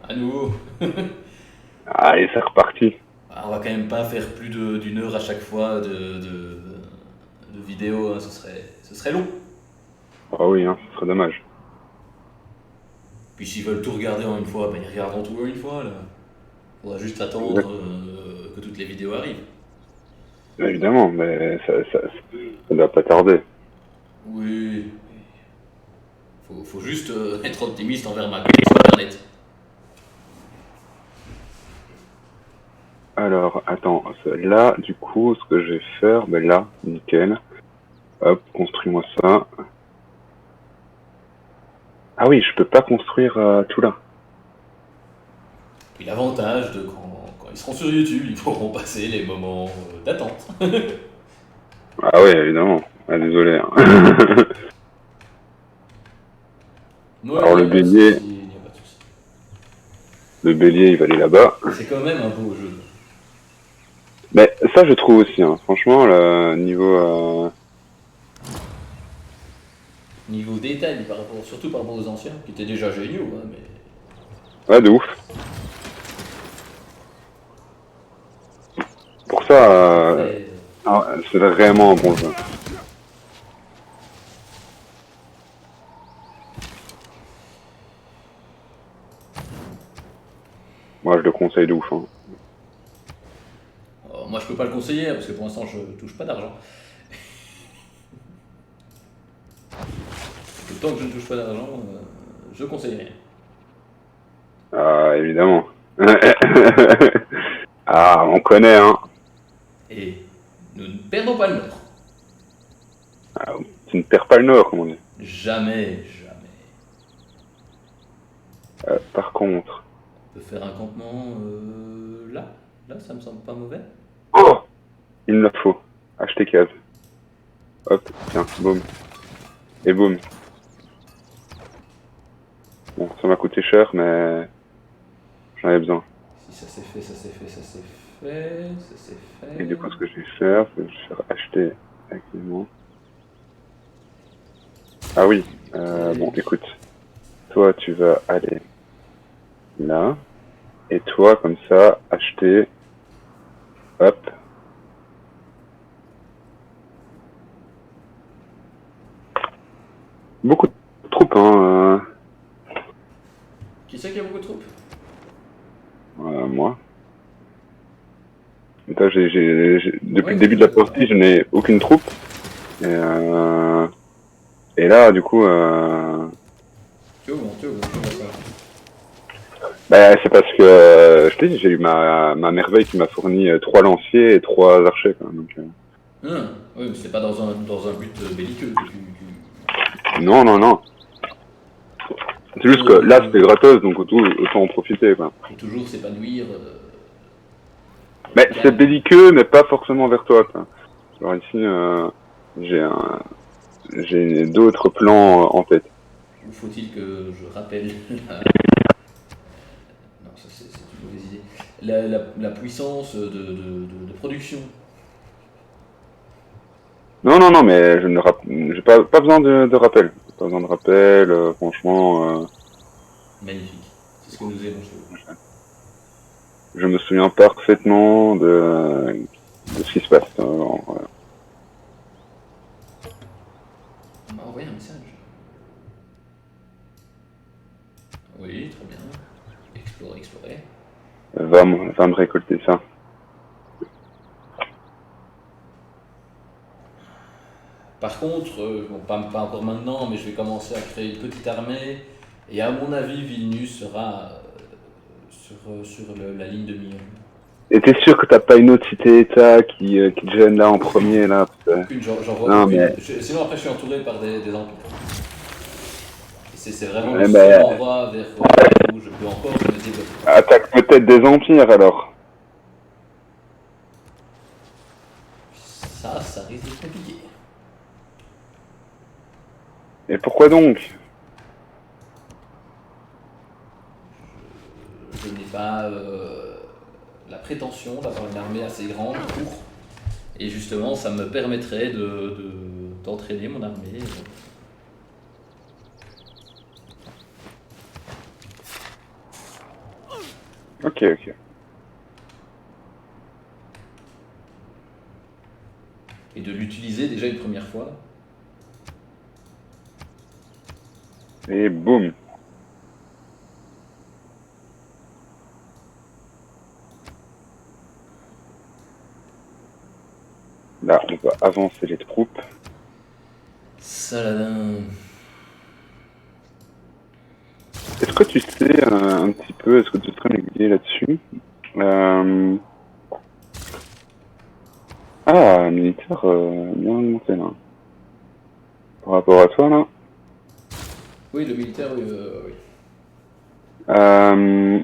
À nouveau. Allez, c'est reparti. On va quand même pas faire plus d'une heure à chaque fois de vidéo, hein, ce serait long. Ah oui, hein, ce serait dommage. Puis s'ils veulent tout regarder en une fois, ben ils regarderont tout en une fois là. Faudra juste attendre Exact. que toutes les vidéos arrivent. Évidemment, mais ça doit pas tarder. Oui, faut juste être optimiste envers ma connexion internet. Alors, attends, là, du coup, ce que je vais faire, ben là, nickel. Hop, construis-moi ça. Ah oui, je peux pas construire tout là. Puis l'avantage de quand ils seront sur YouTube, ils pourront passer les moments d'attente. Ah oui, évidemment. Ah, désolé, hein. Non, il Alors n'y a pas de souci, il n'y a pas de souci. le bélier, il va aller là-bas. C'est quand même un beau jeu. Mais ça, je trouve aussi, hein. Franchement, le niveau... Niveau détail, surtout par rapport aux anciens, qui étaient déjà géniaux, hein, mais Ouais, de ouf. Pour ça, après, c'est vraiment un bon jeu. Moi, je le conseille de ouf, hein. moi je peux pas le conseiller, hein, parce que pour l'instant je touche pas d'argent. Et tant que je ne touche pas d'argent, je conseille rien. Ah, évidemment. Ah, on connaît, hein. Et nous ne perdons pas le nord. Ah, tu ne perds pas le nord, comme on dit. Jamais, jamais. Par contre... On peut faire un campement là. Là, ça me semble pas mauvais. Oh, il me la faut. Acheter case. Hop, tiens, boum. Et boum. Bon, ça m'a coûté cher, mais j'en avais besoin. Si ça s'est fait, ça s'est fait, ça s'est fait, ça s'est Et du fait. coup, ce que je vais faire, c'est que je vais faire acheter activement. Ah oui, bon, Tac. écoute. Toi, tu vas aller là. Et toi, comme ça, acheter. Hop. Beaucoup de troupes, hein. Qui c'est qui a beaucoup de troupes? Moi. Attends, depuis Ouais, le c'est début de vrai, la c'est vrai. partie, je n'ai aucune troupe. Et là, du coup, Tu vois, bon, tu vois, bon, tu vois ça. bah, c'est parce que, je t'ai dit, j'ai eu ma merveille qui m'a fourni 3 lanciers et 3 archers, quoi. Donc, Oui, mais c'est pas dans un but belliqueux que non, non, non. C'est juste que là, c'était gratos, donc autant en profiter, quoi. faut toujours s'épanouir Mais au c'est calme. belliqueux, mais pas forcément vers toi, quoi. Alors ici, j'ai un, j'ai d'autres plans en tête. Ou faut-il que je rappelle non, ça c'est une mauvaise idée. La puissance de production. Non, non, non, mais je ne j'ai pas besoin de rappel. Pas besoin de rappel, franchement, Magnifique. C'est ce que nous aimons chez vous. je me souviens parfaitement de ce qui se passe. On m'a envoyé un message. Oui, très bien. Explorer, explorer. Va me récolter ça. Par contre, bon, pas encore maintenant, mais je vais commencer à créer une petite armée. Et à mon avis, Vilnius sera sur la ligne de mire. Et t'es sûr que t'as pas une autre cité-état qui te gêne là en Aucune. premier là Aucune, j'en vois Non aucune. mais, Sinon, après, je suis entouré par des empires. Et c'est vraiment le ouais, seul mais endroit vers où je peux encore me développer. attaque peut-être des empires alors. Ça risque d'être compliqué. Et pourquoi donc? Je n'ai pas la prétention d'avoir une armée assez grande pour. Et justement, ça me permettrait d'entraîner mon armée. Ok, ok. Et de l'utiliser déjà une première fois. Et boum. Là, on va avancer les troupes. Saladin. Est-ce que tu sais un petit peu, est-ce que tu serais m'aiguiller là-dessus? Euh... Ah, militaire, bien monté là. Par rapport à toi là. Oui, le militaire, oui. Oui. Euh...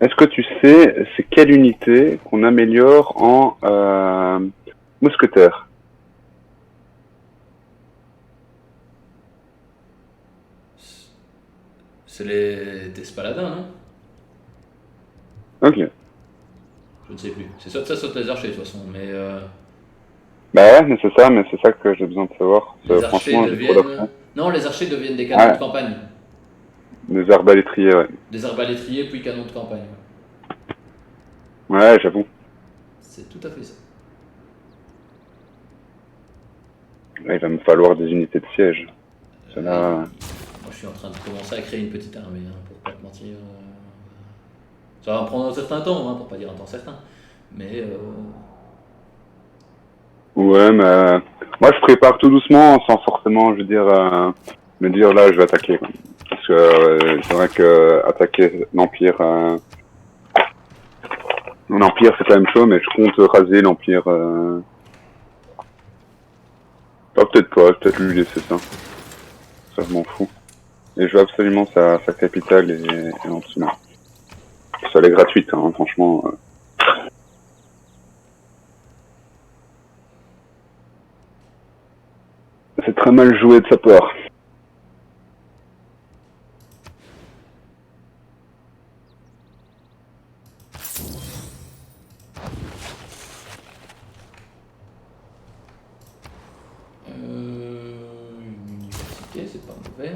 Est-ce que tu sais, c'est quelle unité qu'on améliore en mousquetaire? C'est les des paladins, non? Ok. Je ne sais plus. C'est soit ça, soit les archers de toute façon. Mais Bah ouais, mais c'est ça que j'ai besoin de savoir. les archers Franchement, j'ai trop deviennent. d'affront. Non, les archers deviennent des canons de Ouais, campagne. des arbalétriers, ouais. Des arbalétriers puis canons de campagne. Ouais. Ouais, j'avoue. C'est tout à fait ça. Là, il va me falloir des unités de siège. Oui. Cela... Moi, je suis en train de commencer à créer une petite armée, hein, pour pas te mentir. Ça va me prendre un certain temps, hein, pour pas dire un temps certain. Mais Ouais, mais moi je prépare tout doucement sans forcément, je veux dire, me dire là je vais attaquer. Quoi. Parce que c'est vrai que attaquer l'empire c'est quand même chaud, mais je compte raser l'empire. Oh, peut-être pas, peut-être lui laisser ça. Ça je m'en fous. Et je veux absolument sa capitale et en dessous là. Ça elle est gratuite, hein, franchement. C'est très mal joué de sa part. une université, c'est pas mauvais.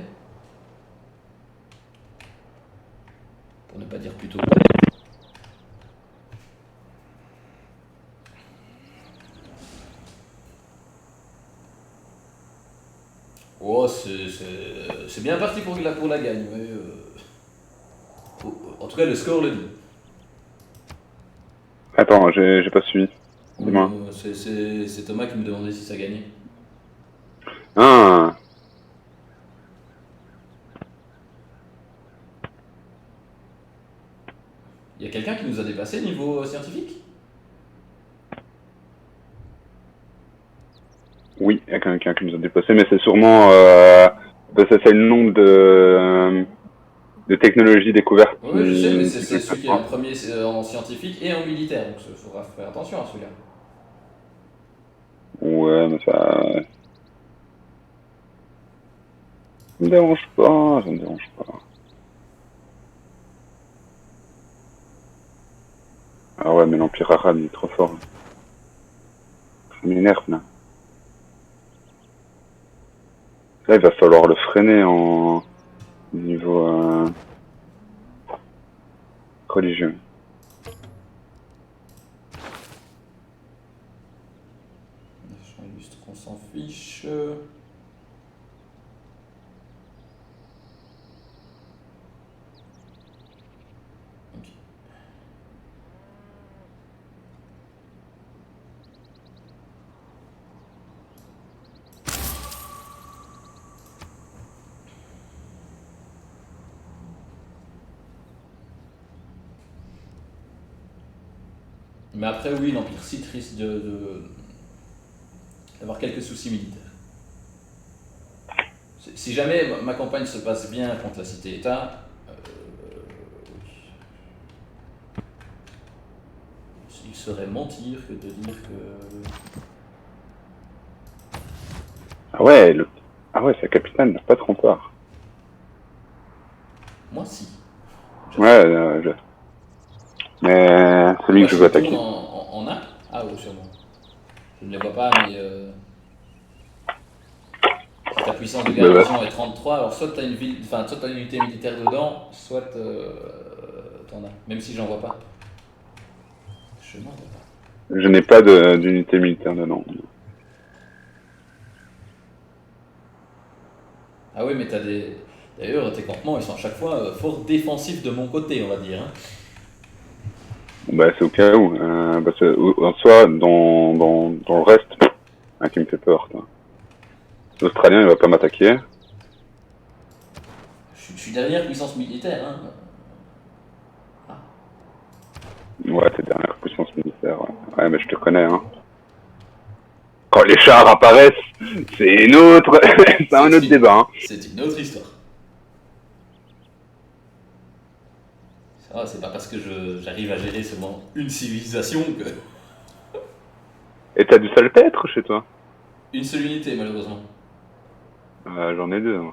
Pour ne pas dire plutôt pas. Oh, c'est bien parti pour la gagne. Ouais, en tout cas, le score le dit. Attends, j'ai pas suivi. Dis-moi. C'est Thomas qui me demandait si ça gagnait. Ah, Il y a quelqu'un qui nous a dépassé niveau scientifique? oui, il y a quelqu'un qui nous a dépassé, mais c'est sûrement c'est le nombre de technologies découvertes Oui, je sais, mais qui c'est fait ça. celui qui est en premier en scientifique et en militaire, donc il faudra faire attention à celui-là. Ouais, mais ça me dérange pas, ça me dérange pas. Ah ouais, mais l'Empire arabe, il est trop fort. Ça m'énerve, là. Là, il va falloir le freiner en niveau religieux. Nation illustre, on s'en fiche. Ok. Mais après, oui, l'Empire Sith risque d'avoir quelques soucis militaires. Si jamais ma campagne se passe bien contre la cité-État, il serait mentir que de dire que. Ah ouais, ah ouais, sa capitale n'a pas de rempart. Moi, si. Ouais, mais celui Pourquoi que je je veux retourne attaquer. en nappe? Ah oui, sûrement. Je ne les vois pas, mais si ta puissance de Bah, garnison est 33, alors soit tu as une ville, enfin soit tu as une unité militaire dedans, soit t'en as. Même si j'en vois pas. Je m'en vois pas. Je n'ai pas d'unité militaire dedans. Ah oui, mais t'as des... D'ailleurs, tes campements, ils sont à chaque fois fort défensifs de mon côté, on va dire. Hein. Bon, bah, c'est au cas où. Parce que, en soi, dans le reste, qui me fait peur. L'Australien, il va pas m'attaquer. Je suis dernière puissance militaire. Hein. Ouais, t'es dernière puissance militaire. Ouais, mais je te connais. Hein. Quand les chars apparaissent, c'est une autre... c'est un autre débat. Hein. C'est une autre histoire. Ça va, c'est pas parce que j'arrive à gérer seulement une civilisation que... Et t'as du salpêtre chez toi? Une seule unité, malheureusement. J'en ai deux. Hein.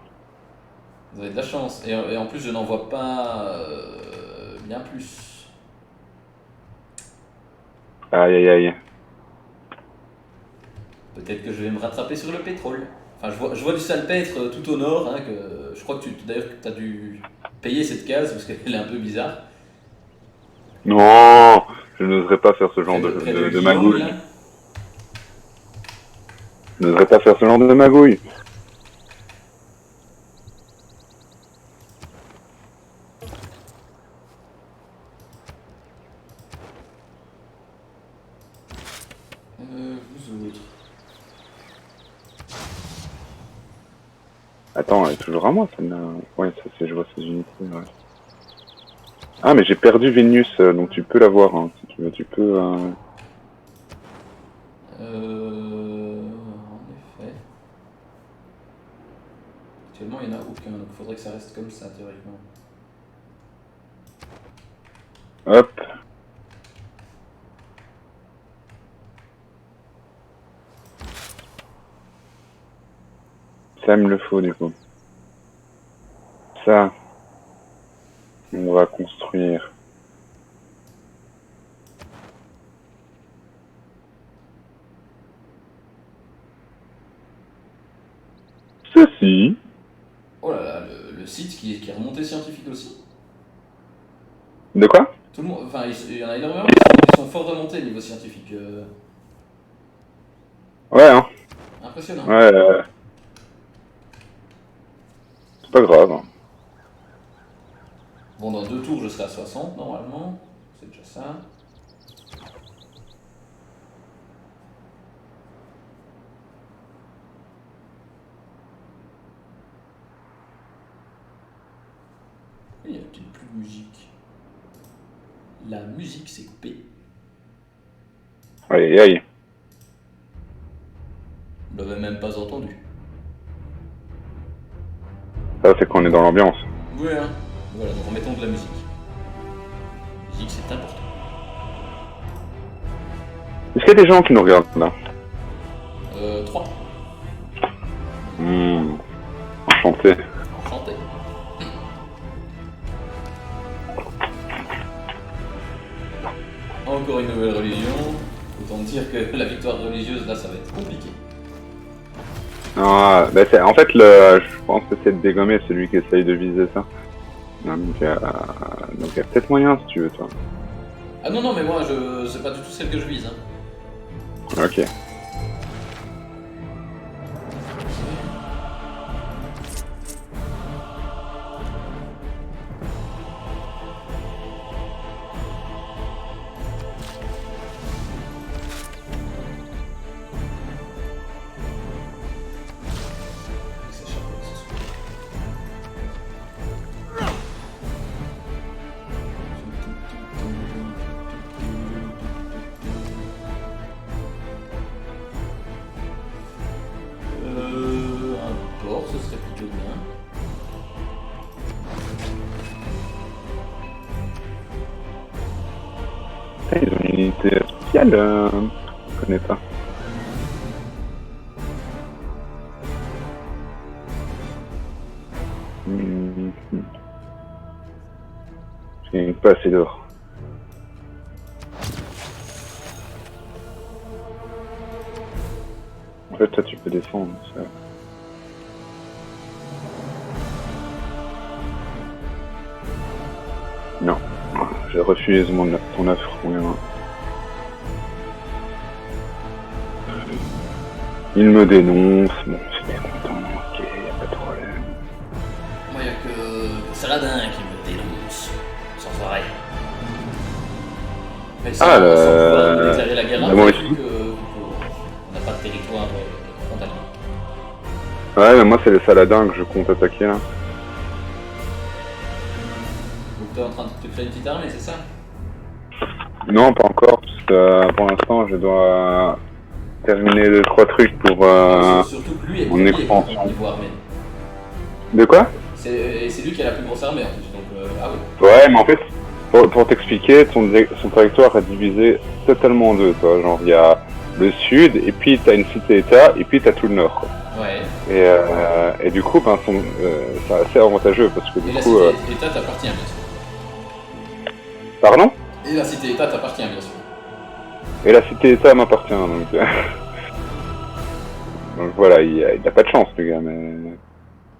Vous avez de la chance. Et en plus, je n'en vois pas bien plus. Aïe, aïe, aïe. Peut-être que je vais me rattraper sur le pétrole. Enfin, je vois du salpêtre tout au nord. Hein, que je crois que d'ailleurs, tu as dû payer cette case parce qu'elle est un peu bizarre. Non, je n'oserais pas faire ce genre Près de de Guillaume, magouille. là. Je n'oserais pas faire ce genre de magouille. Vous autres. Attends, elle est toujours à moi, celle-là. Ouais, ça c'est, je vois ces unités, ouais. Ah, mais j'ai perdu Vénus, donc tu peux l'avoir, hein, si tu veux, tu peux... En effet. Actuellement, il n'y en a aucun, donc il faudrait que ça reste comme ça, théoriquement. Hop. Ça me le faut, du coup. Ça, on va construire. Ceci. Oh là là, le site qui est remonté scientifique aussi. De quoi? Tout le monde, enfin, il y en a énormément qui sont fort remontés niveau scientifique. Ouais, hein. Impressionnant. Ouais, c'est pas grave. Hein. Bon, dans 2 tours, je serai à 60 normalement. C'est déjà ça. Il n'y a peut-être plus de musique. La musique s'est coupée. Aïe, aïe. Je l'avais même pas entendu. Ça, c'est qu'on est dans l'ambiance. Ouais, hein. Voilà, donc remettons de la musique. La musique, c'est important. Est-ce qu'il y a des gens qui nous regardent là? 3. Enchanté. Enchanté. Encore une nouvelle religion. Autant dire que la victoire religieuse, là, ça va être compliqué. Ah, bah en fait, je pense que c'est de dégommer celui qui essaye de viser ça. Donc, il y a peut-être moyen si tu veux, toi. Ah non, non, mais moi, c'est pas du tout celle que je vise. Hein. Ok. Un port, ce serait plutôt bien. Ils ont une unité spéciale, je connais pas. J'ai pas assez d'or. En fait, toi, tu peux descendre. Ça. Non. je refuse ton offre, oui, hein. Il me dénonce, bon, j'étais content, ok, y a pas de problème. Moi, y a que Saladin qui me dénonce, sans arrêt. Mais sans pouvoir nous déclarer la guerre, moi vu aussi. qu'on n'a pas de territoire frontalier. Ouais, mais moi c'est le Saladin que je compte attaquer là. Donc t'es en train de te créer une petite armée, c'est ça? Non, pas encore, parce que pour l'instant je dois terminer 2-3 trucs pour Surtout que lui est mon premier expansion. niveau armée. De quoi? Et c'est lui qui a la plus grosse armée en plus, donc ah oui. Ouais, mais en fait, pour t'expliquer, son territoire est divisé totalement en deux, toi. Genre, il y a le sud, et puis t'as une cité-état, et puis t'as tout le nord, quoi. Ouais. Et du coup, ben, c'est assez avantageux, parce que du Et la coup... cité-état t'appartient, bien sûr. Pardon? Et la cité-état t'appartient, bien sûr. Et la cité-état m'appartient, donc... donc voilà, il a pas de chance, le gars, mais...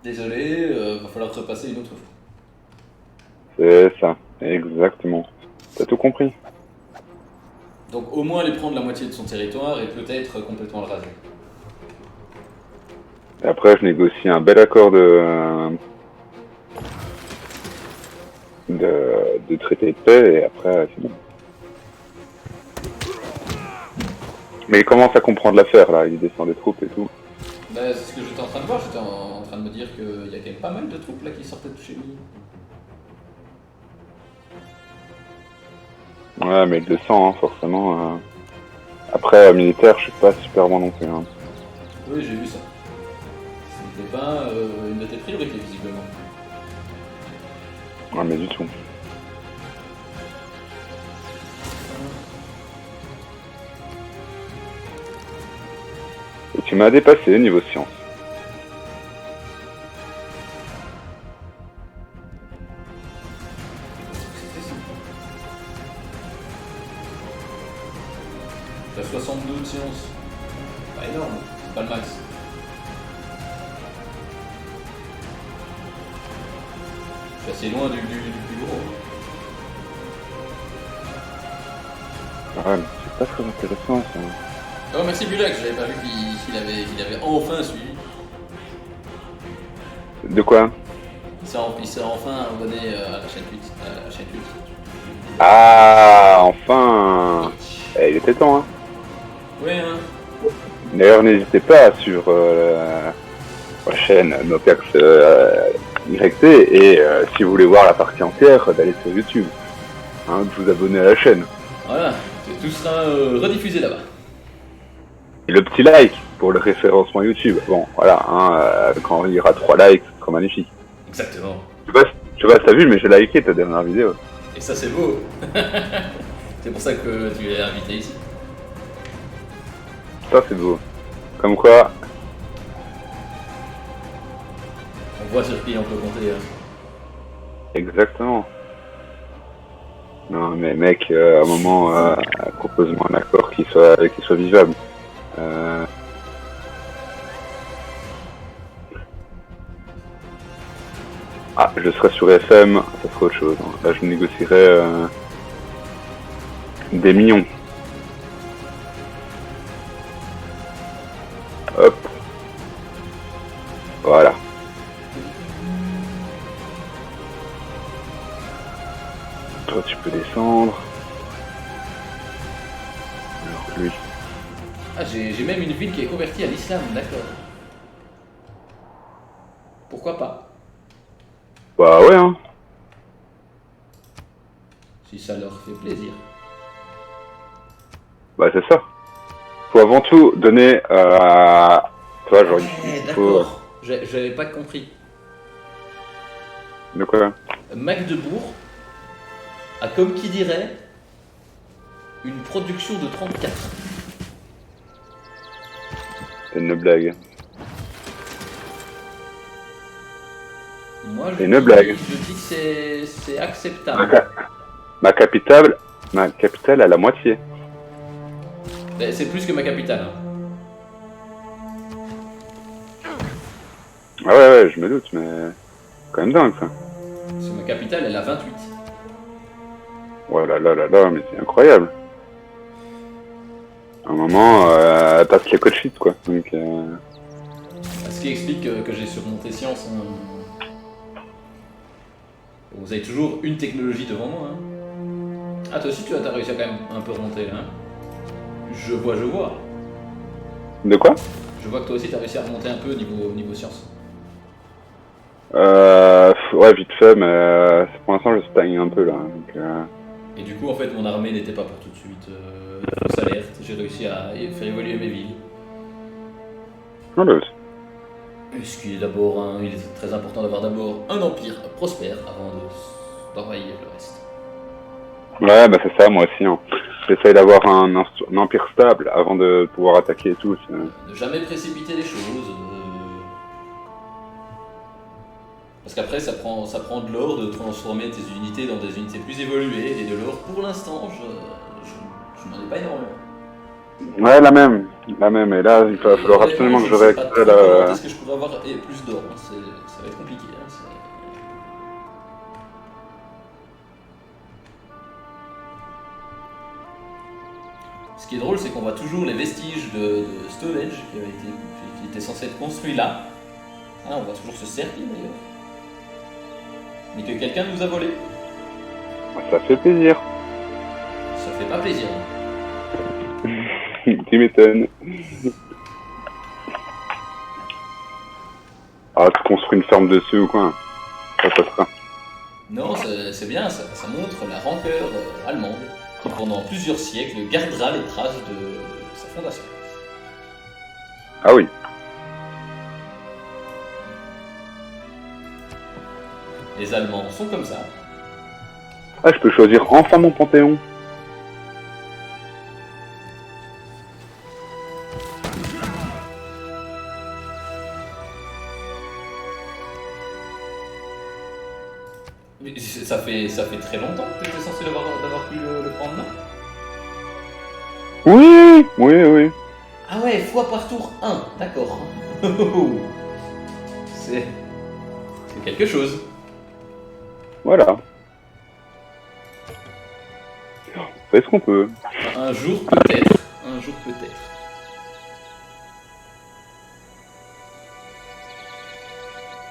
Désolé, va falloir te repasser une autre fois. C'est ça, exactement. T'as tout compris. Donc au moins aller prendre la moitié de son territoire et peut-être complètement le raser. Et après, je négocie un bel accord de traité de paix, et après, c'est bon. Mais il commence à comprendre l'affaire, là. Il descend des troupes et tout. Bah, c'est ce que j'étais en train de voir, j'étais en train de me dire qu'il y a quand même pas mal de troupes là qui sortaient de chez lui. Ouais, mais il le sent, hein, forcément. Après, militaire, je suis pas super bon non plus. Hein. Oui, j'ai vu ça. C'était pas une de tes priorités, visiblement. Ouais, mais du tout. Et tu m'as dépassé niveau science. T'as 62 de science. Pas énorme, c'est pas le max. Je suis assez loin du plus gros. Ouais, mais c'est pas très intéressant, ça. Oh, merci Bulak, j'avais pas vu qu'il avait enfin suivi. De quoi? Il s'est enfin abonné à la chaîne Twitch. Ah, enfin. Il était temps, hein. Oui, hein. D'ailleurs, n'hésitez pas sur la chaîne Nocax YT, et si vous voulez voir la partie entière, d'aller sur YouTube. Hein, de vous abonner à la chaîne. Voilà, tout sera rediffusé là-bas. Et le petit like pour le référencement YouTube. Bon, voilà, hein, quand il y aura 3 likes, ce sera magnifique. Exactement. Je sais pas si t'as vu, mais j'ai liké ta dernière vidéo. Et ça, c'est beau. C'est pour ça que tu es invité ici. Ça, c'est beau. Comme quoi... On voit sur qui on peut compter. Hein. Exactement. Non, mais mec, à un moment, propose-moi un accord qui soit vivable. Ah, je serai sur FM, ça serait autre chose. Là, je négocierais des millions. Hop. Voilà. Toi, tu peux descendre. Alors que lui... Ah, j'ai même une ville qui est convertie à l'islam, d'accord. Pourquoi pas? Bah ouais, hein. Si ça leur fait plaisir. Bah c'est ça. Faut avant tout donner à... Toi, genre... D'accord. J'avais pas compris. De quoi? Magdebourg a, comme qui dirait, une production de 34. C'est une blague. Moi, C'est une blague. Je dis que c'est acceptable. Ma capitale à la moitié. Ben, c'est plus que ma capitale. Hein. Ah ouais, je me doute, mais... Quand même dingue, ça. Parce que ma capitale, elle a 28. Oh là là là là, mais c'est incroyable. À un moment, elle passe les codes shit, quoi. Donc, Ce qui explique que j'ai surmonté science. Hein. Vous avez toujours une technologie devant moi. Hein. Ah, toi aussi, tu as réussi à quand même un peu remonter là. Hein. Je vois. De quoi? Je vois que toi aussi, tu as réussi à remonter un peu niveau science. Ouais, vite fait, mais pour l'instant, je stagne un peu là. Donc, Et du coup, en fait, mon armée n'était pas pour tout de suite. Fausse alerte, j'ai réussi à faire évoluer mes villes. non, là, Ce qui est d'abord, il est très important d'avoir d'abord un empire prospère avant d'envahir le reste. ouais, bah c'est ça, moi aussi. Hein. J'essaye d'avoir un empire stable avant de pouvoir attaquer et tout. Ne jamais précipiter les choses. Parce qu'après, ça prend de l'or de transformer tes unités dans des unités plus évoluées. Et de l'or, pour l'instant, je n'en ai pas énormément. Ouais, la même. Et là, il va falloir absolument que je récupère la... Est-ce que je pourrais avoir plus d'or? Hein, ça va être compliqué. Hein, ce qui est drôle, c'est qu'on voit toujours les vestiges de Stonehenge qui était censé être construit là. Ah, on voit toujours ce cercle d'ailleurs. Mais que quelqu'un nous a volé. Ça fait plaisir. Ça fait pas plaisir. Tu m'étonnes. Ah, tu construis une ferme dessus ou quoi? Ça sera. Non, c'est bien, ça montre la rancœur allemande qui pendant plusieurs siècles gardera les traces de sa fondation. Ah oui. Les Allemands sont comme ça. Ah, je peux choisir enfin mon panthéon. Mais ça fait très longtemps que tu étais censé d'avoir pu le prendre là. Oui. Ah ouais, fois par tour 1, d'accord. C'est quelque chose. Voilà. On fait ce qu'on peut. Un jour peut-être.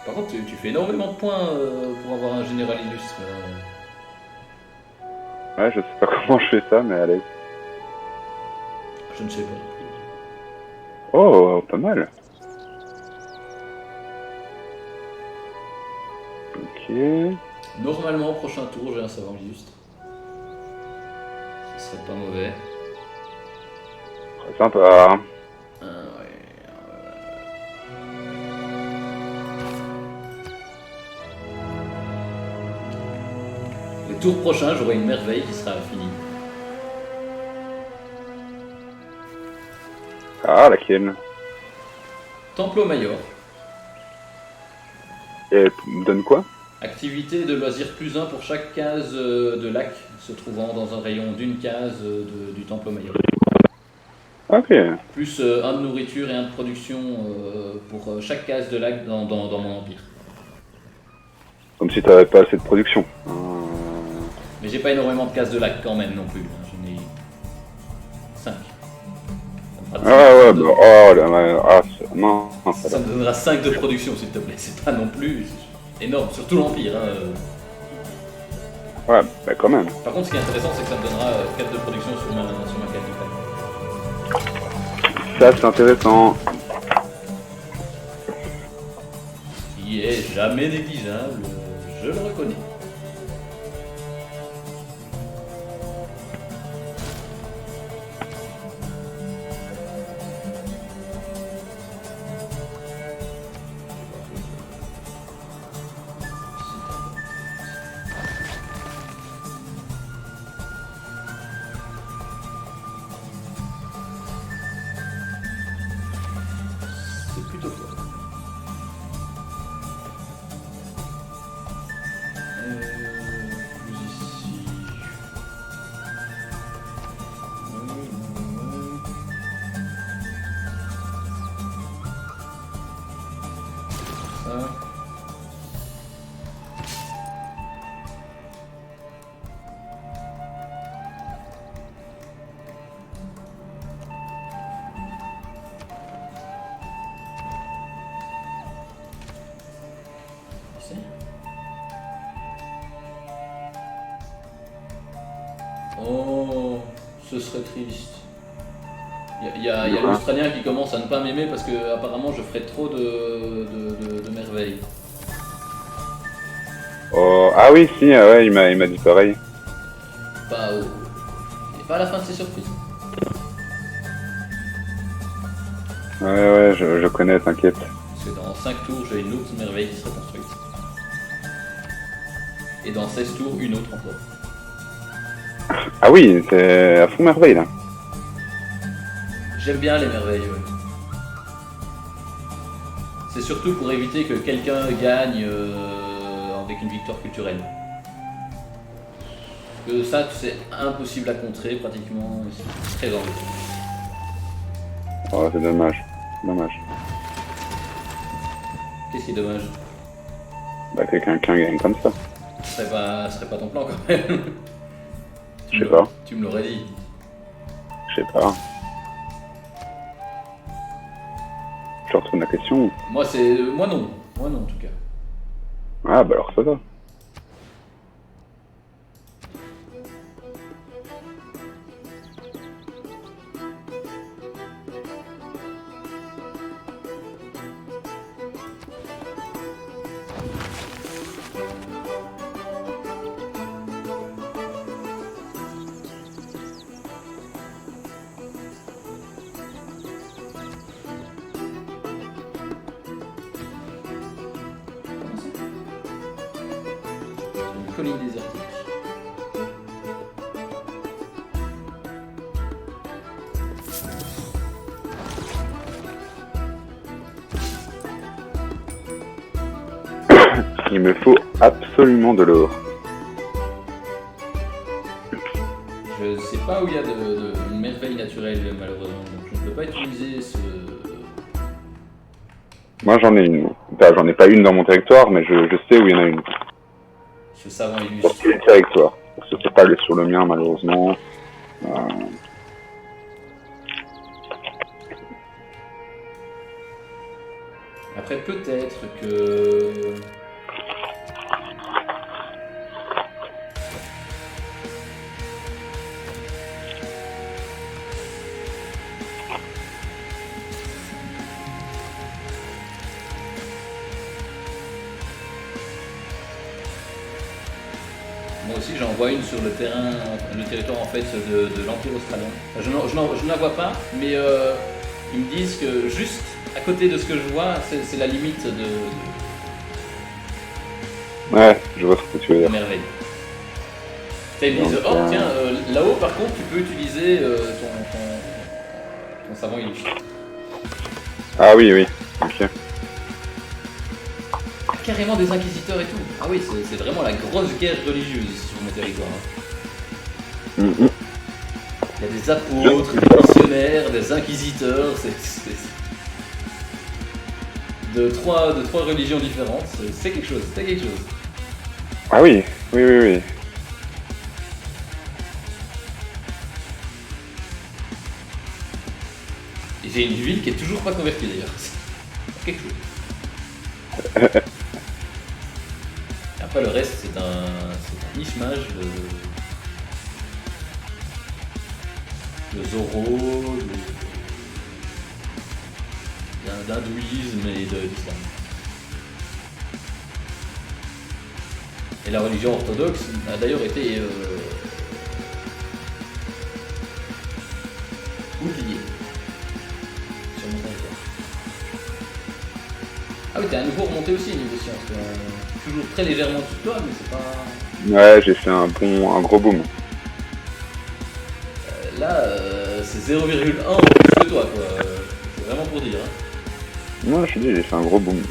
Par contre, tu fais énormément de points pour avoir un général illustre. Ouais, je sais pas comment je fais ça, mais allez. Je ne sais pas. Oh, pas mal. Ok. Normalement, prochain tour, j'ai un savant illustre. Ce serait pas mauvais. Très sympa. Le tour prochain, j'aurai une merveille qui sera finie. Ah, laquelle? Templo Mayor. Et donne quoi? Activité de loisir +1 pour chaque case de lac se trouvant dans un rayon d'une case du Templo Mayor. Ok. Plus 1 de nourriture et 1 de production pour chaque case de lac dans mon empire. Comme si t'avais pas assez de production. Mais j'ai pas énormément de cases de lac quand même non plus. J'en ai 5. Ah ouais, bah, oh là, non, ça me donnera 5 de production s'il te plaît. C'est pas non plus énorme, surtout l'empire. Hein. Ouais, bah quand même. Par contre, ce qui est intéressant, c'est que ça me donnera 4 de production sur ma carte de lac. Ça, c'est intéressant. Qui est jamais négligeable, je le reconnais. Oh, ce serait triste. Il y a l'Australien qui commence à ne pas m'aimer parce que apparemment je ferai trop de merveilles. Oh, ah oui, si, ouais, il m'a dit pareil. Pas à la fin de ses surprises. Ouais, je connais, t'inquiète. Parce que dans 5 tours, j'ai une autre merveille qui sera construite. Et dans 16 tours, une autre encore. Ah oui, c'est à fond merveille, là. J'aime bien les merveilles, ouais. C'est surtout pour éviter que quelqu'un gagne avec une victoire culturelle. Que ça, c'est impossible à contrer pratiquement, c'est très embêtant. Oh, c'est dommage. Dommage. Qu'est-ce qui est dommage? Bah, que quelqu'un gagne comme ça. Ce serait pas ton plan quand même. Je sais pas. Tu me l'aurais dit. Je sais pas. Je retourne la question. Moi non. Moi non en tout cas. Ah, bah alors ça va. Une colline désertique. Il me faut absolument de l'or. Je sais pas où il y a une merveille naturelle malheureusement, donc je ne peux pas utiliser ce... Moi j'en ai une. Enfin, j'en ai pas une dans mon territoire, mais je sais où il y en a une. ce savant Sur illustre. tous les territoires. Parce que c'est pas sur le mien malheureusement. Après peut-être que... Moi aussi j'en vois une sur le territoire en fait de l'Empire australien. Enfin, je n'en vois pas, mais ils me disent que juste à côté de ce que je vois, c'est la limite de Ouais, je vois ce que tu veux dire. merveille. Ils me disent, oh tiens, là-haut par contre tu peux utiliser ton savant illustre. Ah oui, oui. Ok. Carrément des inquisiteurs et tout. Ah oui, c'est vraiment la grosse guerre religieuse sur mon territoire. Mhm. Il y a des apôtres, des missionnaires, des inquisiteurs, de trois religions différentes. C'est quelque chose, c'est quelque chose. Ah oui, oui, oui, oui. Et j'ai une ville qui est toujours pas convertie d'ailleurs. C'est quelque chose. Après le reste c'est un mishmash de Zoro, d'hindouisme et d'islam. Et la religion orthodoxe a d'ailleurs été oubliée sur mon territoire. Ah oui, t'es à nouveau remonté aussi niveau science. Toujours très légèrement tout toi, mais c'est pas... Ouais, j'ai fait un gros boom. Là, c'est 0,1 en plus que toi, quoi. C'est vraiment pour dire. Hein. Non, je te dis, j'ai fait un gros boom.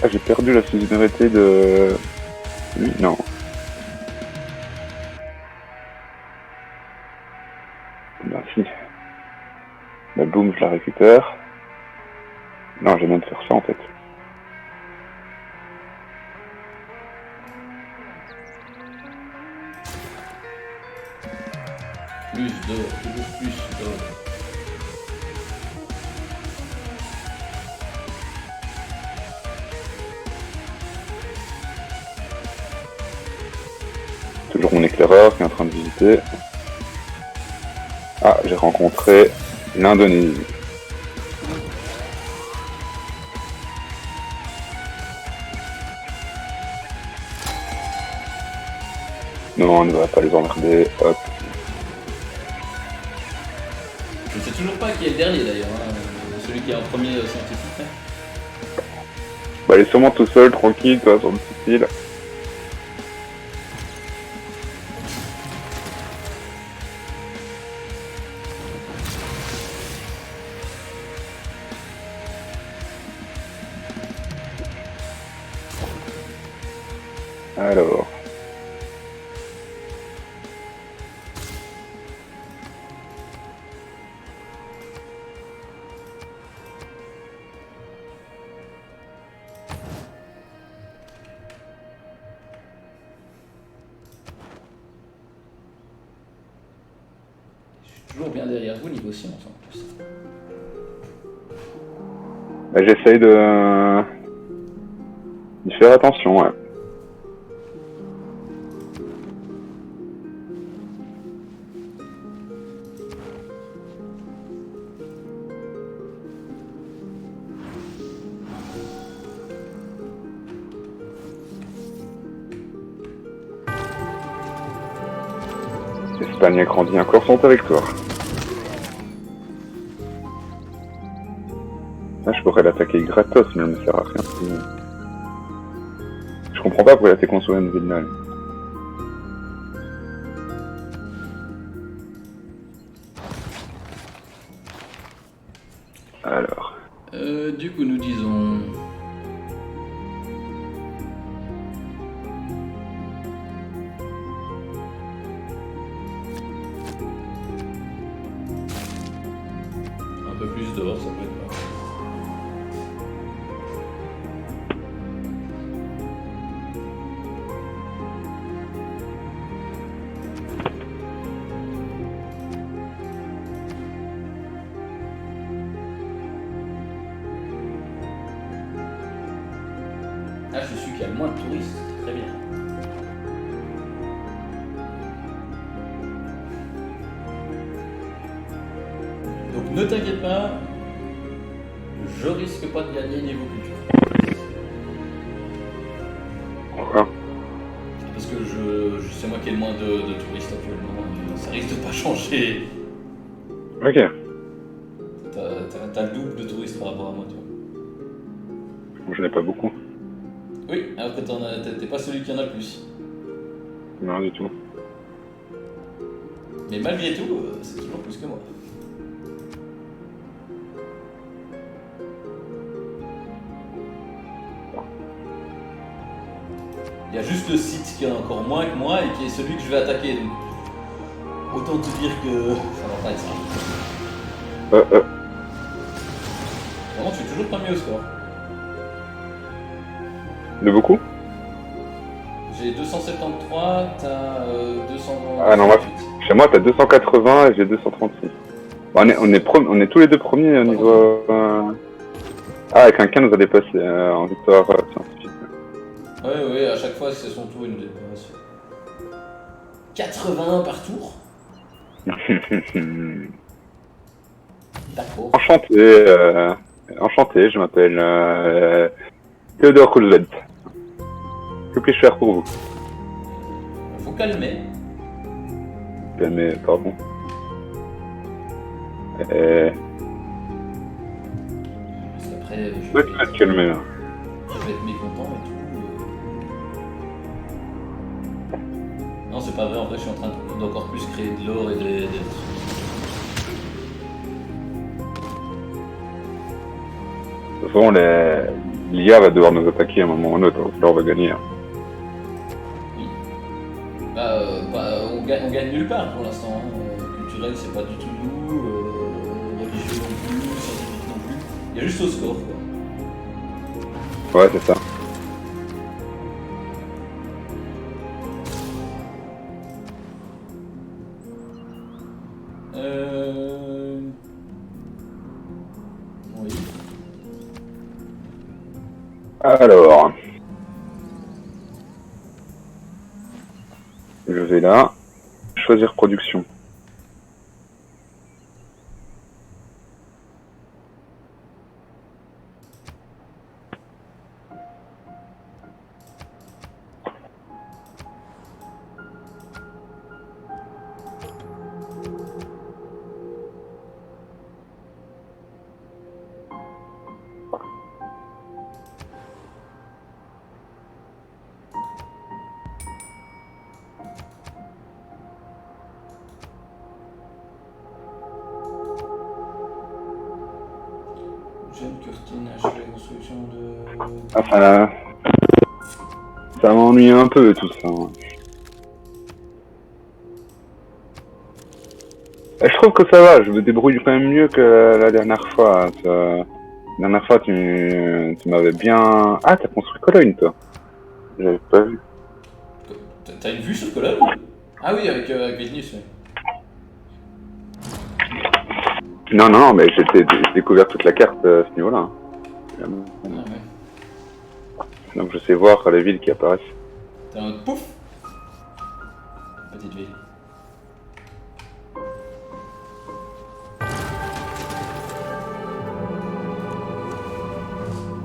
Ah, j'ai perdu la suzeraineté de... Lui, non. Ben si. Bah boum, je la récupère. Non, j'ai même de faire ça en fait. Plus d'or, toujours plus d'or. Toujours mon éclaireur qui est en train de visiter. Ah, j'ai rencontré l'Indonésie. Non, on ne va pas les emmerder. Hop. Je ne sais toujours pas qui est le dernier d'ailleurs, hein. Celui qui est en premier scientifique. Hein. Bah, il est sûrement tout seul, tranquille, toi, sur le petit île. Alors. Toujours bien derrière vous niveau science en plus. Bah, j'essaye d'y faire attention, ouais. L'Espagne a grandi encore son territoire. Là, je pourrais l'attaquer gratos, mais elle me sert à rien. Je comprends pas pourquoi elle a fait construire une ville là. Alors. Du coup, nous disons. Un peu plus d'or, ça peut être pas. Ah, je suis qu'il y a le moins de touristes, c'est très bien. Donc ne t'inquiète pas, je risque pas de gagner niveau culture. Pourquoi? Parce que c'est moi qui ai le moins de touristes actuellement, ça risque de pas changer. Ok. T'as le double de touristes par rapport à moi, tu vois. Je n'ai pas beaucoup. Oui, après t'es pas celui qui en a le plus. Non, du tout. Mais malgré tout, c'est toujours plus que moi. Il y a juste le site qui en a encore moins que moi et qui est celui que je vais attaquer. Donc autant te dire que ça va pas être ça. Vraiment, tu es toujours premier au score. De beaucoup? J'ai 273, t'as 200. Ah non, chez moi t'as 280 et j'ai 236. Bon, on est tous les deux premiers au niveau... Ah, quelqu'un nous a dépassé en victoire scientifique. Ouais, à chaque fois c'est son tour, il nous dépasse. 81 par tour? D'accord. Enchanté, je m'appelle Théodore Roosevelt. Que puis-je faire pour vous? Faut calmer. Mais pardon. Parce qu'après, je Ouais, tu vas te calmer là. vais être mécontent et tout. Non, c'est pas vrai, en vrai, je suis en train d'encore plus créer de l'or et des... De toute façon, l'IA va devoir nous attaquer à un moment ou à un autre, donc là on va gagner. Hein. Oui. On gagne nulle part pour l'instant. Hein. Culturel, c'est pas du tout nous. Religieux non plus. Scientifique non plus. Il y a juste au score, quoi. Ouais, c'est ça. Oui. Alors, je vais là, choisir production. John Curtin a achevé la construction de... Ah, ça m'ennuie un peu tout ça. Je trouve que ça va, je me débrouille quand même mieux que la dernière fois. La dernière fois, tu m'avais bien... Ah, t'as construit Cologne, toi. J'avais pas vu. T'as une vue sur Cologne? Ah oui, avec Vilnius, oui. Non, mais j'ai découvert toute la carte à ce niveau-là. Ah ouais. Donc je sais voir les villes qui apparaissent. T'as un pouf! Petite ville.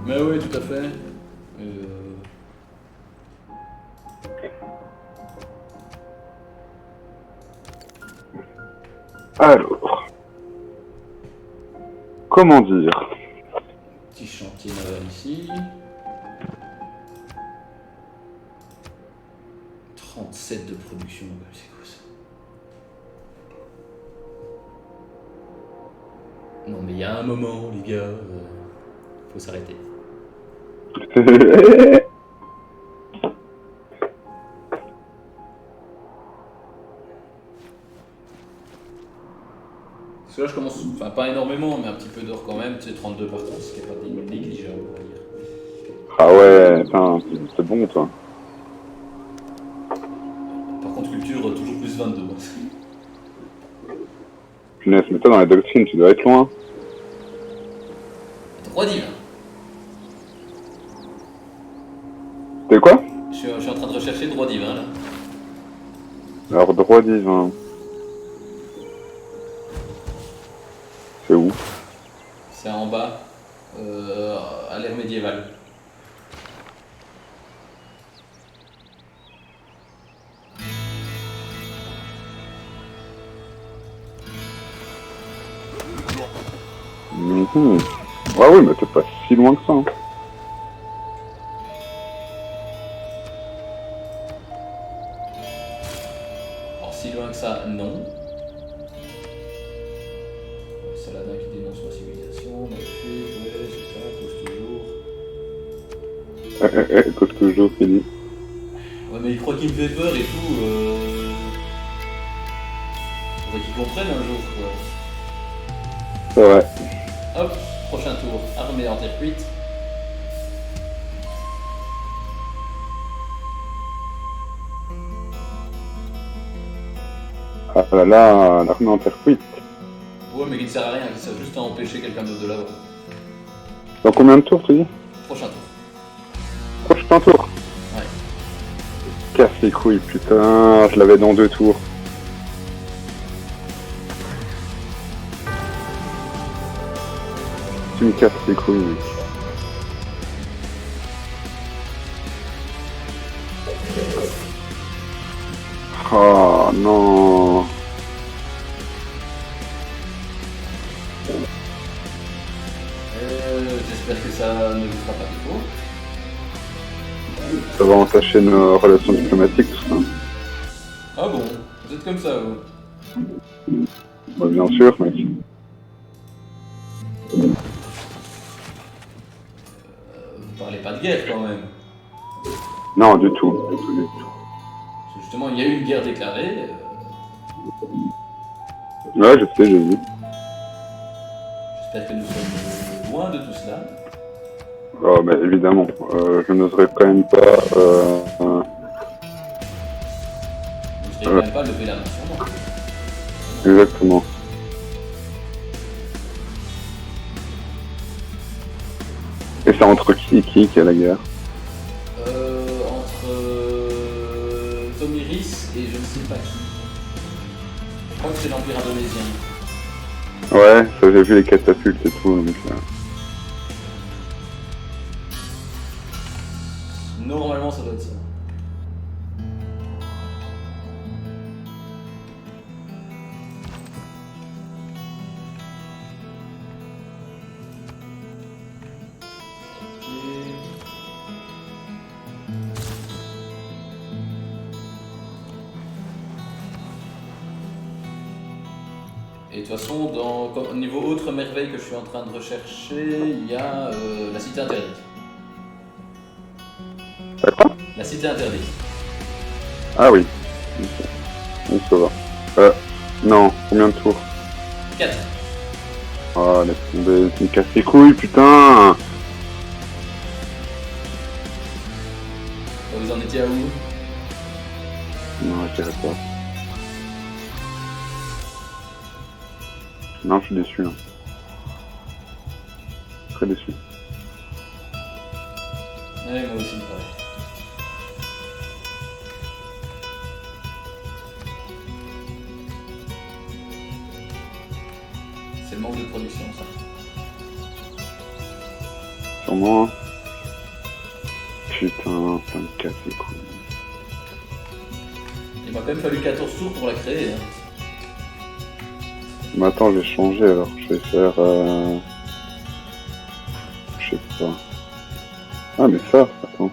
Mais oui, tout à fait. Alors... Comment dire? Petit chantier naval ici. 37 de production, c'est quoi ça? Non mais il y a un moment, les gars, faut s'arrêter. Parce que là je commence, enfin pas énormément, mais un petit peu d'or quand même, tu sais, 32 par contre, ce qui n'est pas négligeable, on va dire. Ah ouais, putain, c'est bon toi. Par contre culture, toujours plus 22. Punaise, mais toi dans la doctrine, tu dois être loin. 3 divins. C'est quoi? Je suis en train de rechercher droit divin là. Alors, droit divin. C'est où? C'est en bas, à l'ère médiévale. Ah oui, mais t'es pas si loin que ça. Hein. Alors si loin que ça, non. Saladin qui dénonce la civilisation, magnifique, ouais, c'est ça, cause toujours. Cause toujours, Philippe. Ouais, mais il croit qu'il me fait peur et tout. Faudrait qu'il comprenne un jour, quoi. C'est vrai. Hop, prochain tour, armée en terre cuite. Ah là là, l'armée en terre cuite. Ouais, mais qui ne sert à rien, qui sert juste à empêcher quelqu'un d'autre de l'avoir. Dans combien de tours, tu dis? Prochain tour. Prochain tour. Ouais. Casse les couilles, putain, je l'avais dans 2 tours. Tu me casses les couilles, mec. Oh non. J'espère que ça ne vous fera pas défaut. Ça va entacher nos relations diplomatiques, tout ça. Ah bon, vous êtes comme ça, vous. Bah, bien sûr, mec. Vous de guerre quand même. Non, du tout. Parce que justement, il y a eu une guerre déclarée. Ouais, je sais, j'ai vu. J'espère que nous sommes loin de tout cela. Oh, bah, évidemment. Je n'oserais quand même pas. Vous ne quand même pas lever la main sur moi. Exactement. Et c'est entre qui a la guerre? Entre Tomiris et je ne sais pas qui. Je crois que c'est l'Empire indonésien. Ouais, ça j'ai vu les catapultes et tout. Donc, Normalement, ça doit être ça. Et de toute façon, au niveau autre merveille que je suis en train de rechercher, il y a la cité interdite. D'accord. La cité interdite. Ah oui. Ok. Ça va. Non, combien de tours? 4. Oh, laisse tomber, tu me casses les couilles, putain. Vous en étiez à où? Non, je dirais pas. Non, je suis déçu, là. Très déçu. Ouais, moi aussi, pareil. C'est le manque de production, ça. Sûrement. Putain, ça me casse les couilles. Il m'a quand même fallu 14 tours pour la créer. Hein. Mais attends, je vais changer alors. Je vais faire. Je sais pas. Ah, mais ça, attends.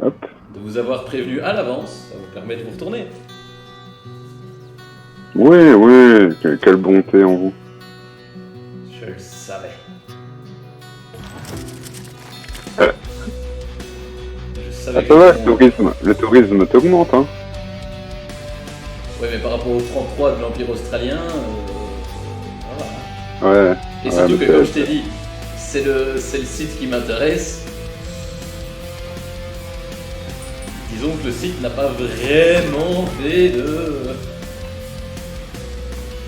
Hop. De vous avoir prévenu à l'avance, ça vous permet de vous retourner. Oui, quelle bonté en vous. Je le savais. Je savais Ah, que ça va, c'était le tourisme t'augmente, hein. Ouais, mais par rapport au franc 3 de l'Empire australien, voilà. Ouais. Et ouais, surtout mais que, comme je t'ai dit, c'est le site qui m'intéresse. Disons que le site n'a pas vraiment fait de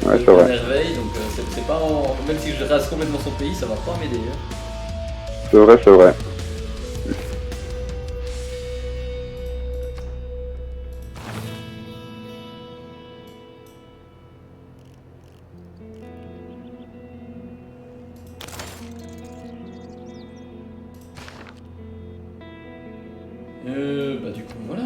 Ouais, c'est vrai. merveille, donc c'est pas même si je rase complètement son pays, ça va pas m'aider. Hein. C'est vrai, c'est vrai. Bah du coup, voilà.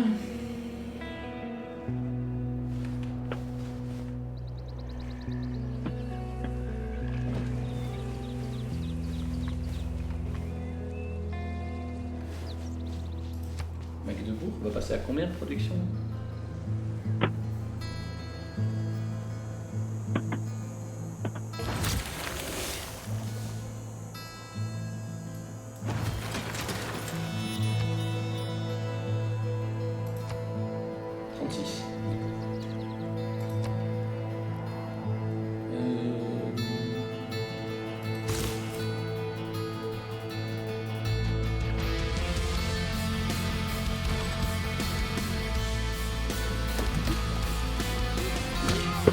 Magdebourg va passer à combien de production?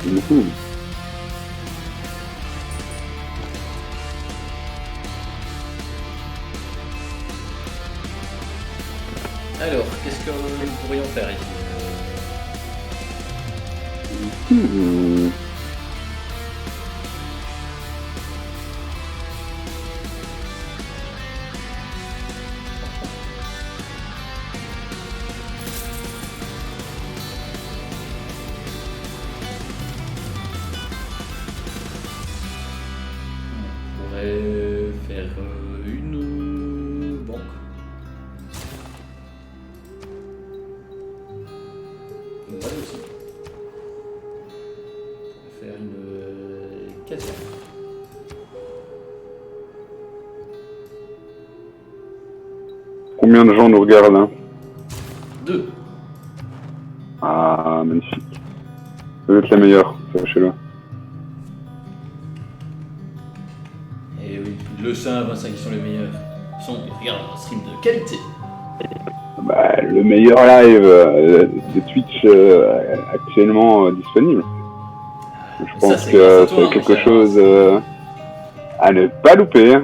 Mhm. Alors, qu'est-ce que nous pourrions faire ici? Hmm. On pourrait faire une banque. Voilà aussi. On pourrait faire une caserne. Combien de gens nous regardent là? 2. Ah, magnifique. Vous êtes la meilleure, sachez-le. Et oui, le 25 qui sont les meilleurs sont, regarde, un stream de qualité. Bah, le meilleur live de Twitch actuellement disponible. Je pense ça, que toi, c'est quelque chose à ne pas louper.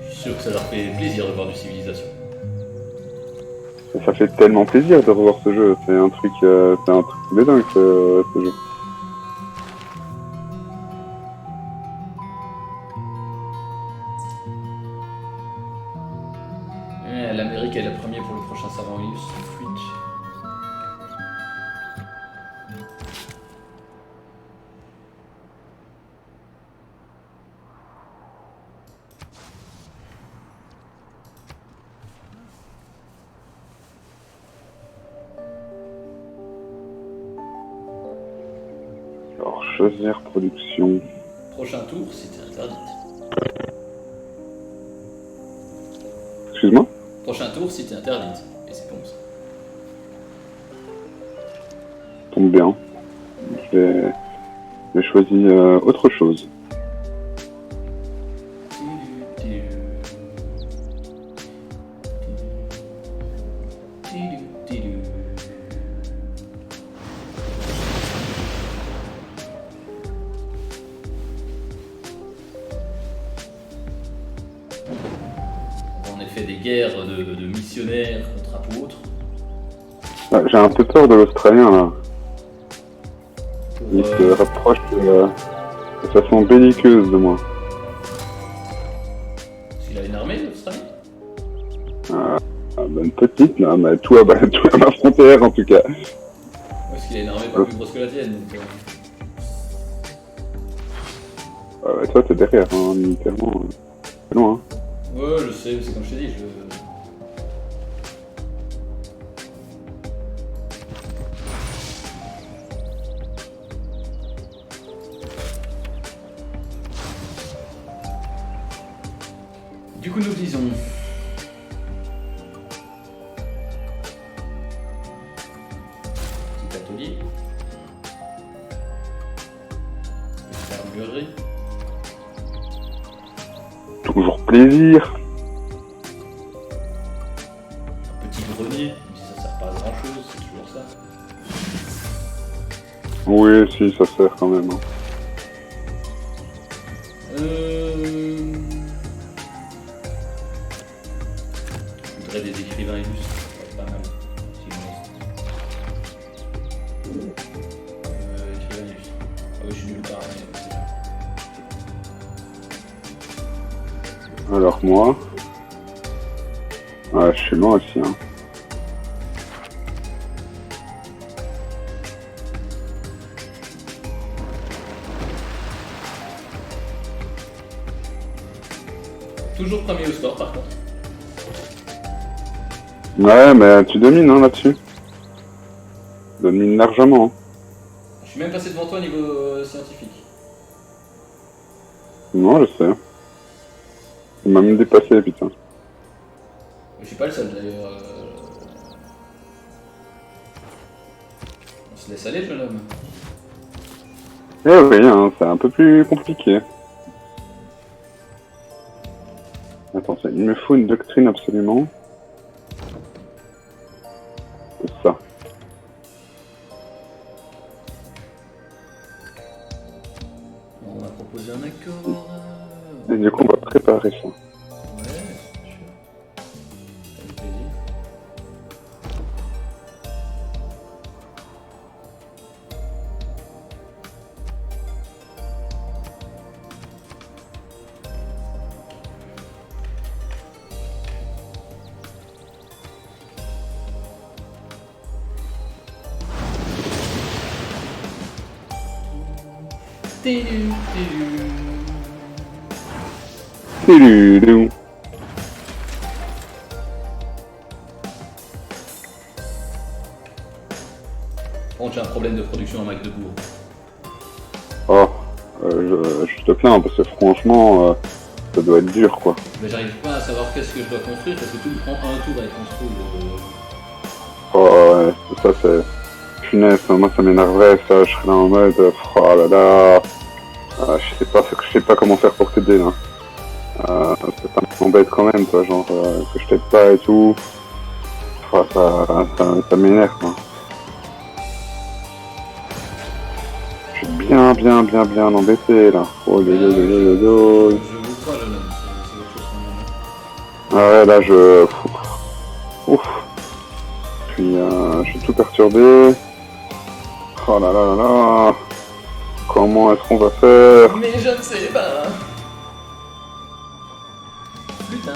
Je suis sûr que ça leur fait plaisir de voir du Civilisation. Ça fait tellement plaisir de revoir ce jeu. C'est un truc de dingue ce jeu. L'Amérique est la première pour le prochain savant livre sur Twitch. Alors, choisir production. Prochain tour, c'était interdit. Excuse-moi? Prochain tour, c'était interdite. Et c'est bon ça. Tombe bien. J'ai choisi autre chose. On a fait des guerres de missionnaires contre apôtres. Ah, j'ai un peu peur de l'Australien là. Pour, Il se rapproche de façon belliqueuse de moi. s'il a une armée, l'Australie. Une petite là, mais tout à ma frontière en tout cas. Parce qu'il a une armée pas plus grosse que la tienne. Donc, Toi t'es derrière, hein, militairement. C'est loin. Hein. Ouais, je sais, c'est comme je t'ai dit, Du coup, nous disons. Petit atelier. Petite armurerie. Toujours plaisir. Un petit grenier, même si ça sert pas à grand chose, c'est toujours ça. Oui, si, ça sert quand même. Hein. Je voudrais des écrivains illustres, ça va être pas mal. Écrivain illustre. Ah oui, je suis nulle part, mais c'est bien. Alors moi... je suis loin aussi. Hein. Toujours premier au score par contre. Ouais, mais tu domines hein, là-dessus. Tu domines largement. Hein. Je suis même passé devant toi au niveau scientifique. Non, je sais. Il m'a même dépassé, putain. Je suis pas le seul d'ailleurs. On se laisse aller, jeune homme. Eh oui, hein, c'est un peu plus compliqué. Attends, il me faut une doctrine absolument. C'est ça. On m'a proposé un accord. Et du coup, on va préparer ça. Ouais, c'est sûr. Avec plaisir. Tidou. Bon, j'ai un problème de production à Magdebourg. Oh, je te plains parce que franchement, ça doit être dur quoi. Mais j'arrive pas à savoir qu'est-ce que je dois construire parce que tout me prend un tour à être construit. Oh, ouais, ça c'est. Punaise, moi ça m'énerverait ça, je serais là en mode. Oh là là. Je sais pas comment faire pour t'aider là. Ça m'embête quand même, toi, genre que je t'aide pas et tout. Oh, ça m'énerve quoi. Je suis bien embêté là. Oh Je vous crois, jeune homme, c'est autre chose qu'on a. Ah ouais, là je. Ouf. Je suis tout perturbé. Oh là là là là. Comment est-ce qu'on va faire? Mais je ne sais pas. Putain.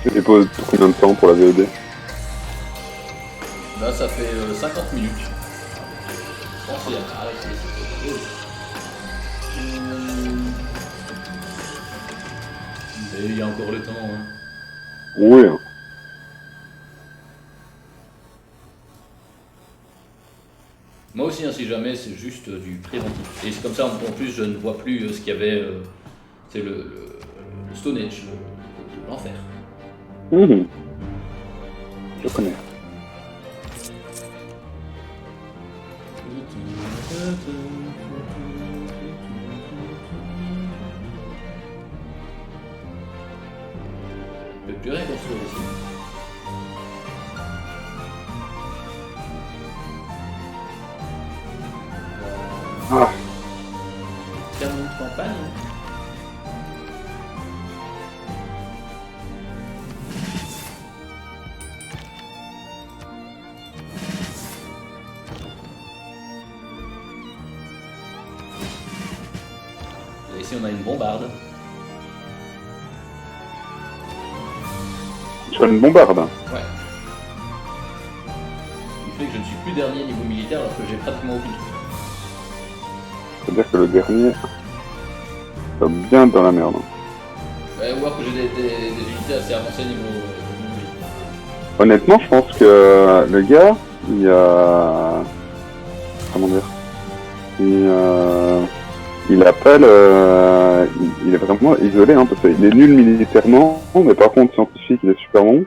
Tu déposes combien de temps pour la VOD? Là, ça fait 50 minutes. Je pense qu'il y a. Ah, c'est. Mais il y a encore le temps. Hein. Oui. Moi aussi, hein, si jamais, c'est juste du préventif. Et c'est comme ça, en plus, je ne vois plus ce qu'il y avait. C'est le Stone Age, l'enfer. Mmh. Je connais. Je peux plus rien construire ici. Ah. Termine de campagne. Et ici on a une bombarde. Tu as une bombarde? Ouais. Ce qui fait que je ne suis plus dernier niveau militaire alors que j'ai pratiquement aucune troupe. C'est-à-dire que le dernier va bien dans la merde. Ouais, ou alors que j'ai des unités assez avancées niveau militaire. Honnêtement, je pense que le gars, il a... Comment dire? Il a pas le... Il est vraiment isolé, hein, parce qu'il est nul militairement, mais par contre, scientifique, il est super bon.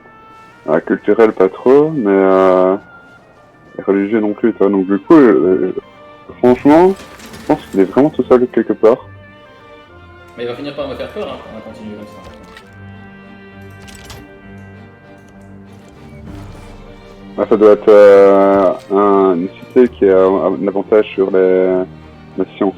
Culturel, pas trop, mais religieux non plus, toi. Donc du coup, franchement, je pense qu'il est vraiment tout seul quelque part. Mais il va finir par me faire peur hein, quand on va continuer comme ça. Ah, ça doit être une cité qui a un avantage sur la science.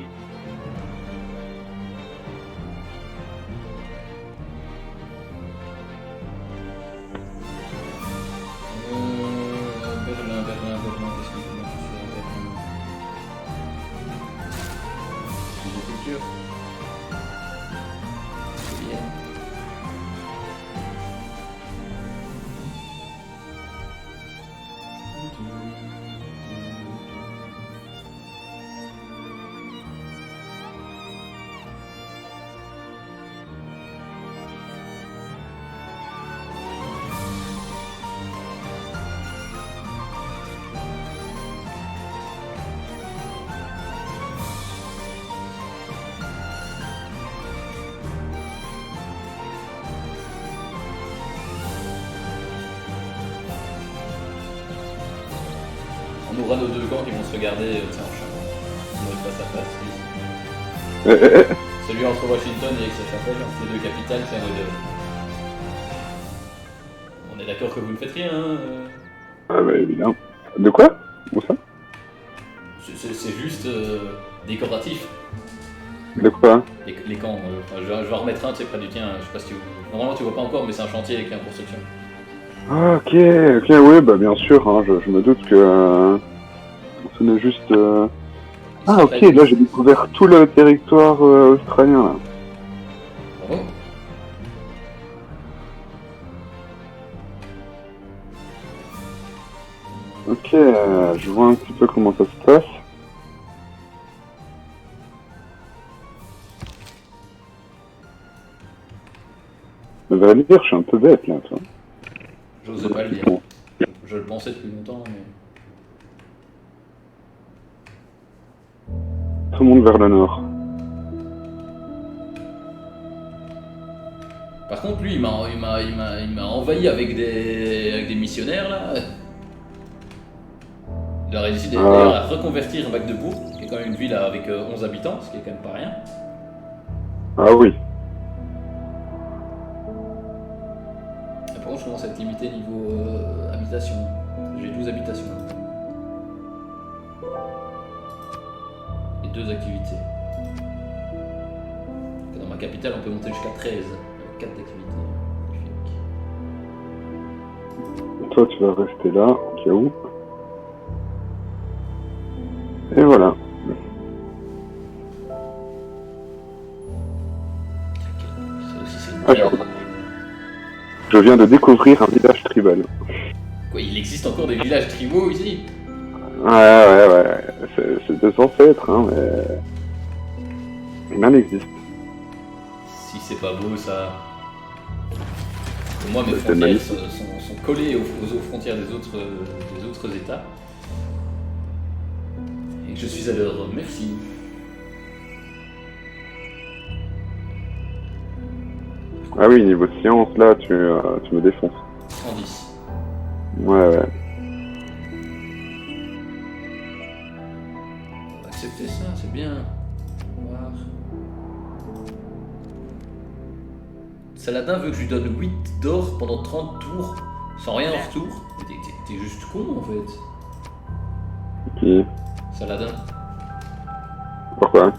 Berlin, qu'est-ce que je suis à Berlin? Culture. C'est bien. On aura nos deux camps qui vont se regarder en champ. On va face à face. Celui entre Washington et Aix-la-Chapelle, entre les deux capitales, c'est un modèle. On est d'accord que vous ne faites rien, hein Ah bah évidemment. De quoi? Où ça? C'est juste décoratif. De quoi? Les camps, je vais en remettre un, tu sais, près du tien, je sais pas si tu... Normalement tu vois pas encore, mais c'est un chantier avec la construction. Ah, ok, oui, bah bien sûr, hein, je me doute que ce n'est juste Ah ok, là j'ai découvert tout le territoire australien là. Bravo. Ok, je vois un petit peu comment ça se passe. À vrai dire, je suis un peu bête là, toi. J'osais pas le dire. Je le pensais depuis longtemps, mais... Tout le monde vers le nord. Par contre, lui, il m'a envahi avec des missionnaires, là. Il a réussi d'ailleurs à reconvertir Magdebourg, qui est quand même une ville avec 11 habitants, ce qui est quand même pas rien. Ah oui. Et par contre, je commence à être limité niveau habitation. J'ai 12 habitations. Et 2 activités. Dans ma capitale, on peut monter jusqu'à 13, avec 4 activités. Magnifique. Toi, tu vas rester là, au cas où. Et voilà. Ça aussi, c'est une terre. Je viens de découvrir un village tribal. Quoi, il existe encore des villages tribaux ici? Ouais. C'est censé être, hein, mais... Il en existe. Si c'est pas beau, ça... Moi, mes frontières sont collées aux frontières des autres États. Et je suis à leur merci. Ah oui, niveau science, là, tu me défonces. 110. Ouais. On va accepter ça, c'est bien. Voir. Saladin veut que je lui donne 8 d'or pendant 30 tours, sans rien en retour. T'es juste con en fait. Qui? Saladin. Pourquoi?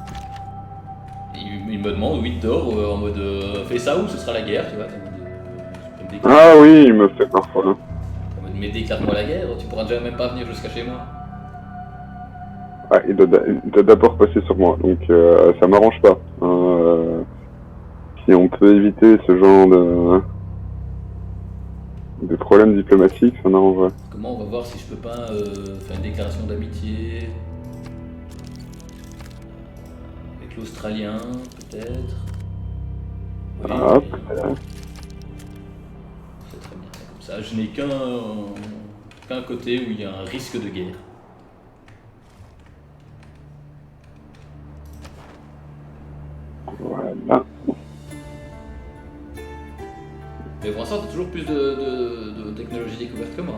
Il me demande 8 d'or en mode fais ça ou ce sera la guerre, tu vois. Ah oui, il me fait parfois. En mode mais déclare-moi la guerre, tu pourras déjà même pas venir jusqu'à chez moi. Ah, il doit d'abord passer sur moi, donc ça m'arrange pas. Si on peut éviter ce genre de problèmes diplomatiques, ça m'arrangerait. Comment on va voir si je peux pas faire une déclaration d'amitié avec l'Australien, peut-être. Oui, Ah, peut-être. C'est très bien, comme ça. Je n'ai qu'un côté où il y a un risque de guerre. Voilà. Mais pour l'instant, t'as toujours plus de technologie découverte que moi.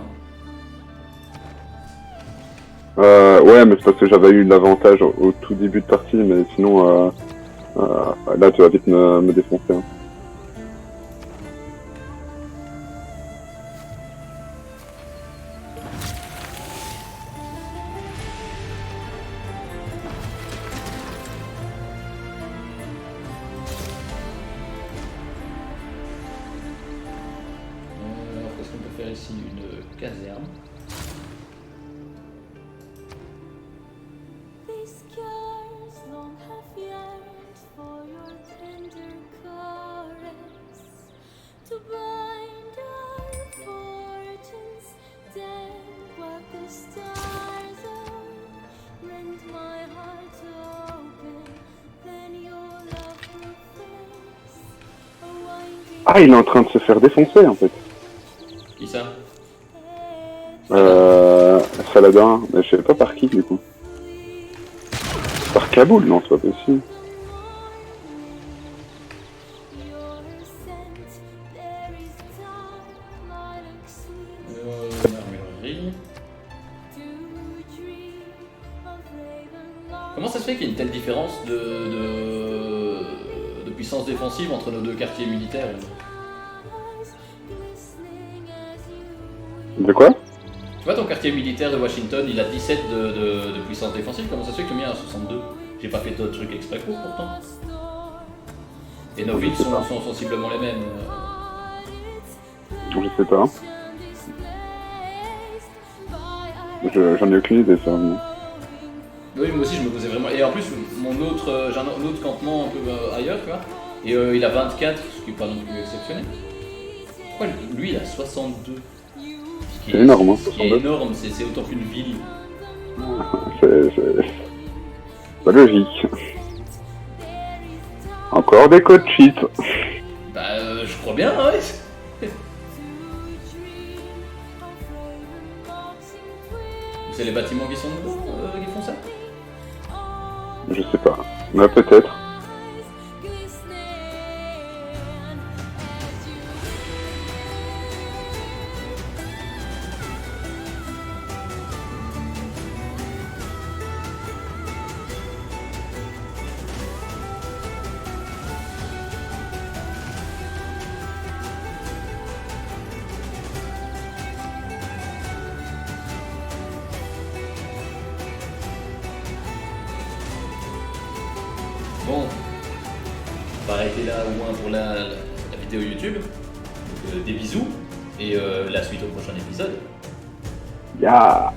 Ouais, mais c'est parce que j'avais eu l'avantage au tout début de partie, mais sinon, là, tu vas vite me défoncer. Hein. Alors, qu'est-ce qu'on peut faire ici? Une caserne. Ah, il est en train de se faire défoncer, en fait. Qui ça? Saladin, mais je sais pas par qui, du coup. Par Kaboul, non, c'est pas possible. Armurerie. Comment ça se fait qu'il y ait une telle différence de puissance défensive entre nos deux quartiers militaires? De quoi? Tu vois, ton quartier militaire de Washington, il a 17 de puissance défensive. Comment ça se fait que le mien a 62? J'ai pas fait d'autres trucs exprès pour pourtant. Et nos villes sont sensiblement les mêmes. Je sais pas. J'en ai aucune idée, ça. Oui, moi aussi je me posais vraiment. Et en plus, j'ai un autre campement un peu ailleurs, tu vois. Et il a 24, ce qui est pas non plus exceptionnel. Pourquoi lui il a 62? C'est énorme, hein, Ce qui est 62. énorme, c'est autant qu'une ville. C'est pas logique. Encore des codes cheap. Bah, je crois bien, ouais. C'est les bâtiments qui sont dedans qui font ça? Je sais pas. Mais peut-être. Bon, on va arrêter là au moins pour la vidéo YouTube. Donc, des bisous et la suite au prochain épisode. Ya.